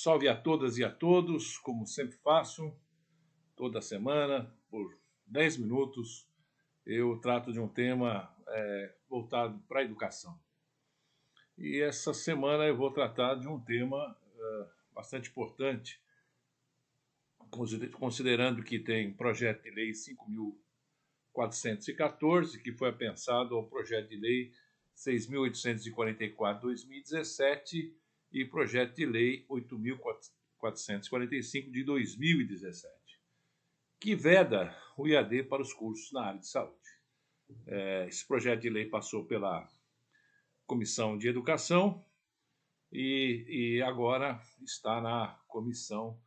Salve a todas e a todos, como sempre faço, toda semana, por 10 minutos, eu trato de um tema voltado para a educação. E essa semana eu vou tratar de um tema bastante importante, considerando que tem projeto de lei 5.414, que foi apensado ao projeto de lei 6.844/2017 e projeto de lei 8.445 de 2017, que veda o IAD para os cursos na área de saúde. Esse projeto de lei passou pela Comissão de Educação e agora está na comissão,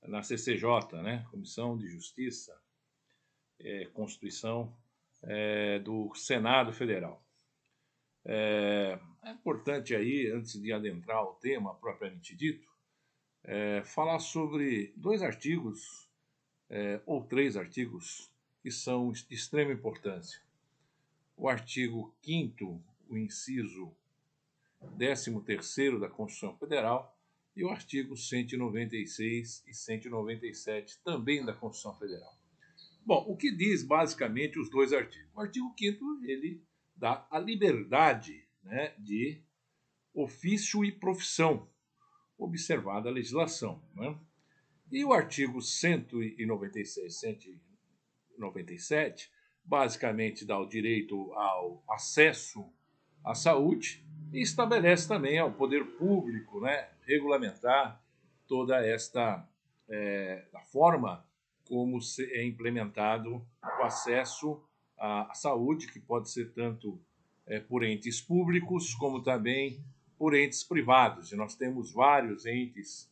na CCJ, né? Comissão de Justiça, Constituição do Senado Federal. É importante aí, antes de adentrar o tema propriamente dito, falar sobre dois artigos, ou 3 artigos, que são de extrema importância. O artigo 5º, o inciso 13º da Constituição Federal, e o artigo 196 e 197, também da Constituição Federal. Bom, o que diz basicamente os dois artigos? O artigo 5º, ele dá a liberdade, né, de ofício e profissão, observada a legislação, né? E o artigo 196 e 197, basicamente dá o direito ao acesso à saúde e estabelece também ao poder público, né, regulamentar toda esta a forma como é implementado o acesso à saúde, que pode ser tanto por entes públicos como também por entes privados. E nós temos vários entes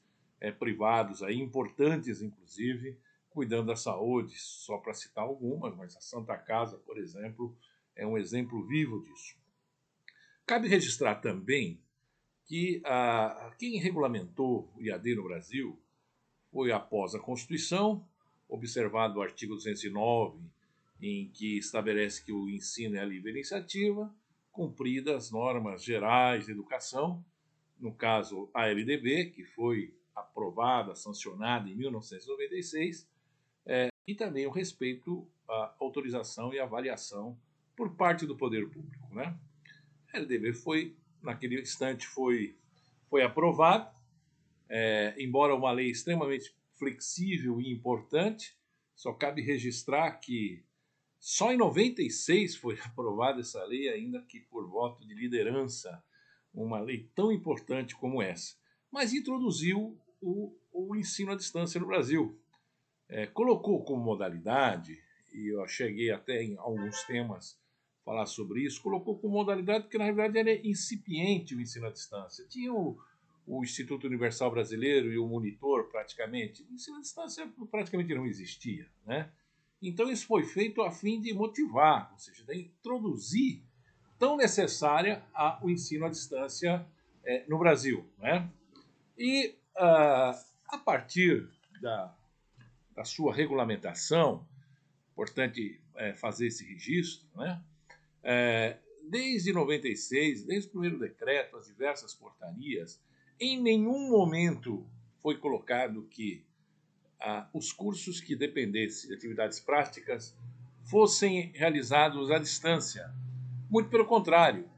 privados aí, importantes inclusive, cuidando da saúde, só para citar algumas, mas a Santa Casa, por exemplo, é um exemplo vivo disso. Cabe registrar também que quem regulamentou o IAD no Brasil foi após a Constituição, observado o artigo 209, em que estabelece que o ensino é a livre iniciativa, cumpridas as normas gerais de educação, no caso a LDB, que foi aprovada, sancionada em 1996, e também o respeito à autorização e avaliação por parte do poder público, né? A LDB naquele instante foi aprovado, embora uma lei extremamente flexível e importante. Só cabe registrar que só em 96 foi aprovada essa lei, ainda que por voto de liderança, uma lei tão importante como essa. Mas introduziu o ensino à distância no Brasil. Colocou como modalidade, e eu cheguei até em alguns temas falar sobre isso, colocou como modalidade porque, na realidade, era incipiente o ensino à distância. Tinha o Instituto Universal Brasileiro e o Monitor, praticamente. O ensino à distância praticamente não existia, né? Então, isso foi feito a fim de motivar, ou seja, de introduzir tão necessária o ensino à distância no Brasil, né? E, a partir da sua regulamentação, importante fazer esse registro, né? Desde 96, desde o primeiro decreto, as diversas portarias, em nenhum momento foi colocado que os cursos que dependessem de atividades práticas fossem realizados à distância. Muito pelo contrário,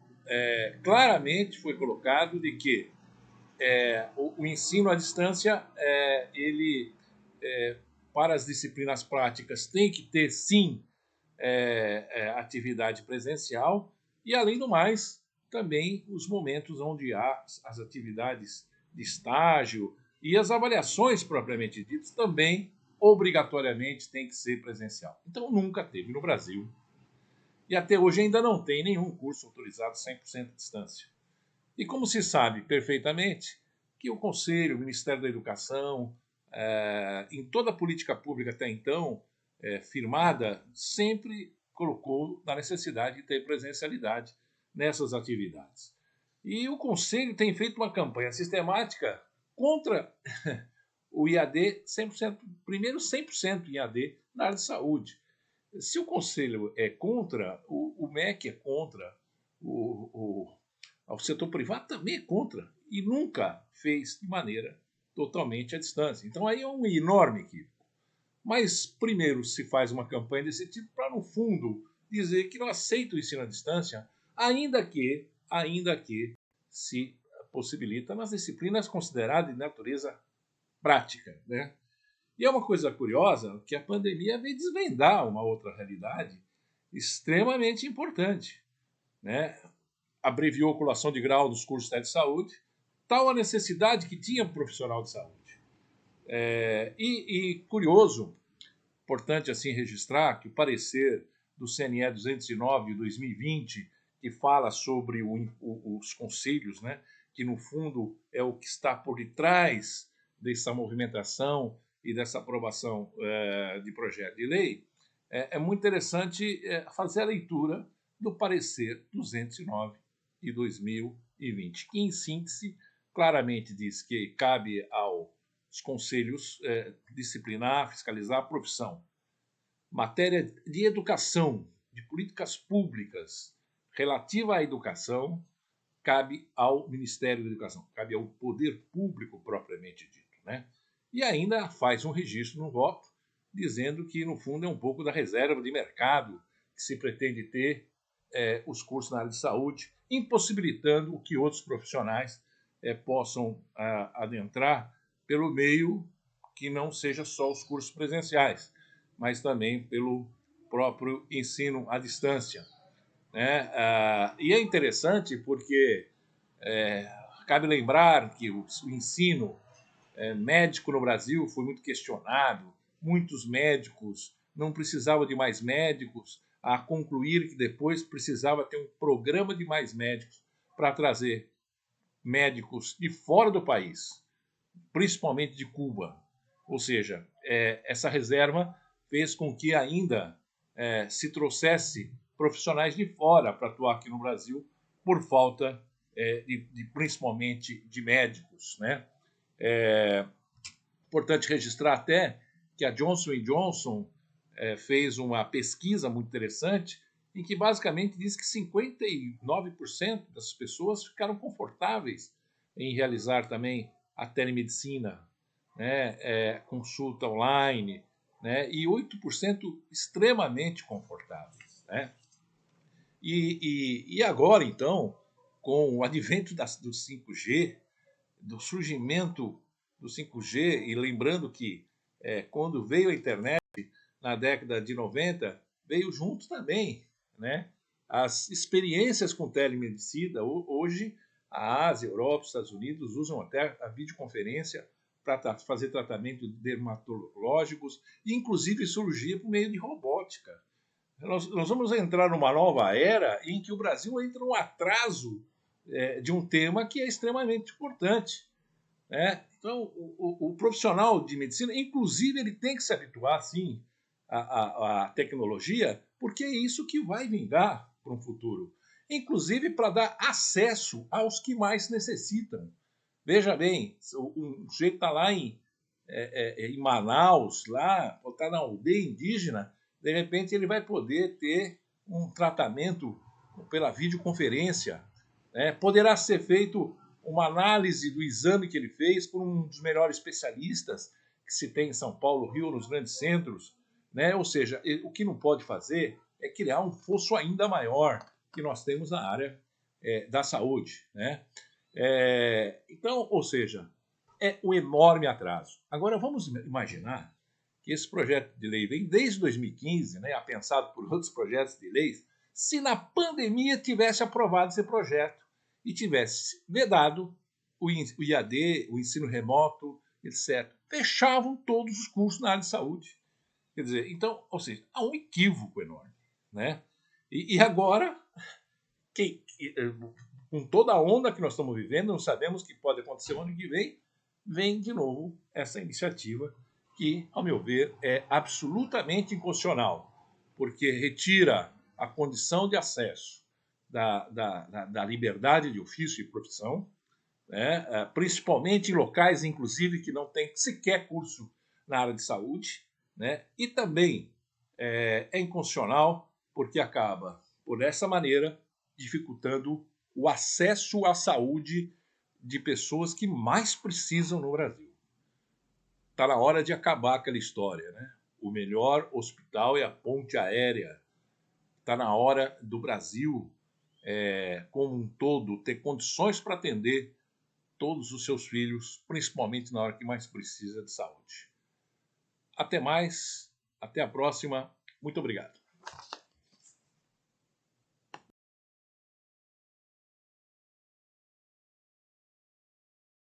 claramente foi colocado de que o ensino à distância, ele, para as disciplinas práticas, tem que ter, sim, atividade presencial e, além do mais, também os momentos onde há as atividades de estágio e as avaliações propriamente ditas também obrigatoriamente tem que ser presencial. Então nunca teve no Brasil e até hoje ainda não tem nenhum curso autorizado 100% à distância. E como se sabe perfeitamente que o Conselho, o Ministério da Educação, em toda a política pública até então, firmada, sempre colocou na necessidade de ter presencialidade nessas atividades. E o Conselho tem feito uma campanha sistemática contra o IAD 100%, primeiro 100% IAD na área de saúde. Se o Conselho é contra, o MEC é contra, o setor privado também é contra, e nunca fez de maneira totalmente à distância. Então aí é um enorme equívoco. Mas primeiro se faz uma campanha desse tipo para, no fundo, dizer que não aceita o ensino à distância, ainda que se possibilita nas disciplinas consideradas de natureza prática, né? E é uma coisa curiosa que a pandemia veio desvendar uma outra realidade extremamente importante, né? Abreviou a colação de grau dos cursos de saúde, tal a necessidade que tinha o profissional de saúde. E curioso, importante assim registrar que o parecer do CNE 209 de 2020, que fala sobre os conselhos, né, que no fundo é o que está por detrás dessa movimentação e dessa aprovação de projeto de lei, é muito interessante fazer a leitura do parecer 209 de 2020, que, em síntese, claramente diz que cabe aos conselhos disciplinar, fiscalizar a profissão. Matéria de educação, de políticas públicas relativa à educação, cabe ao Ministério da Educação, cabe ao poder público propriamente dito, né? E ainda faz um registro no voto, dizendo que, no fundo, é um pouco da reserva de mercado que se pretende ter os cursos na área de saúde, impossibilitando que outros profissionais possam adentrar pelo meio que não seja só os cursos presenciais, mas também pelo próprio ensino à distância, né? E é interessante porque cabe lembrar que o ensino médico no Brasil foi muito questionado, muitos médicos não precisavam de mais médicos, a concluir que depois precisava ter um programa de mais médicos para trazer médicos de fora do país, principalmente de Cuba. Ou seja, essa reserva fez com que ainda se trouxesse profissionais de fora para atuar aqui no Brasil por falta principalmente de médicos, né? Importante registrar até que a Johnson Johnson fez uma pesquisa muito interessante em que basicamente diz que 59% das pessoas ficaram confortáveis em realizar também a telemedicina, né, consulta online, né, e 8% extremamente confortáveis, né? E agora, então, com o advento do 5G, do surgimento do 5G, e lembrando que quando veio a internet, na década de 90, veio junto também, né, as experiências com telemedicina. Hoje, a Ásia, a Europa, os Estados Unidos usam até a videoconferência para fazer tratamento dermatológicos, e inclusive cirurgia por meio de robótica. Nós vamos entrar numa nova era em que o Brasil entra num atraso de um tema que é extremamente importante, né? Então, o profissional de medicina, inclusive, ele tem que se habituar, sim, à tecnologia, porque é isso que vai vingar para um futuro. Inclusive para dar acesso aos que mais necessitam. Veja bem, um sujeito está lá em Manaus, lá, ou está na aldeia indígena, de repente ele vai poder ter um tratamento pela videoconferência, né? Poderá ser feito uma análise do exame que ele fez por um dos melhores especialistas que se tem em São Paulo, Rio, nos grandes centros, né? Ou seja, o que não pode fazer é criar um fosso ainda maior que nós temos na área da saúde, né? Então, ou seja, é um enorme atraso. Agora, vamos imaginar que esse projeto de lei vem desde 2015, né, pensado por outros projetos de leis, se na pandemia tivesse aprovado esse projeto e tivesse vedado o IAD, o ensino remoto, etc. Fechavam todos os cursos na área de saúde. Quer dizer, então, ou seja, há um equívoco enorme, né? E agora, com toda a onda que nós estamos vivendo, não sabemos o que pode acontecer o ano que vem de novo essa iniciativa que, ao meu ver, é absolutamente inconstitucional, porque retira a condição de acesso da liberdade de ofício e profissão, né? Principalmente em locais, inclusive, que não tem sequer curso na área de saúde, né? E também é inconstitucional porque acaba, por essa maneira, dificultando o acesso à saúde de pessoas que mais precisam no Brasil. Está na hora de acabar aquela história, né? O melhor hospital é a ponte aérea. Está na hora do Brasil, como um todo, ter condições para atender todos os seus filhos, principalmente na hora que mais precisa de saúde. Até mais, até a próxima. Muito obrigado.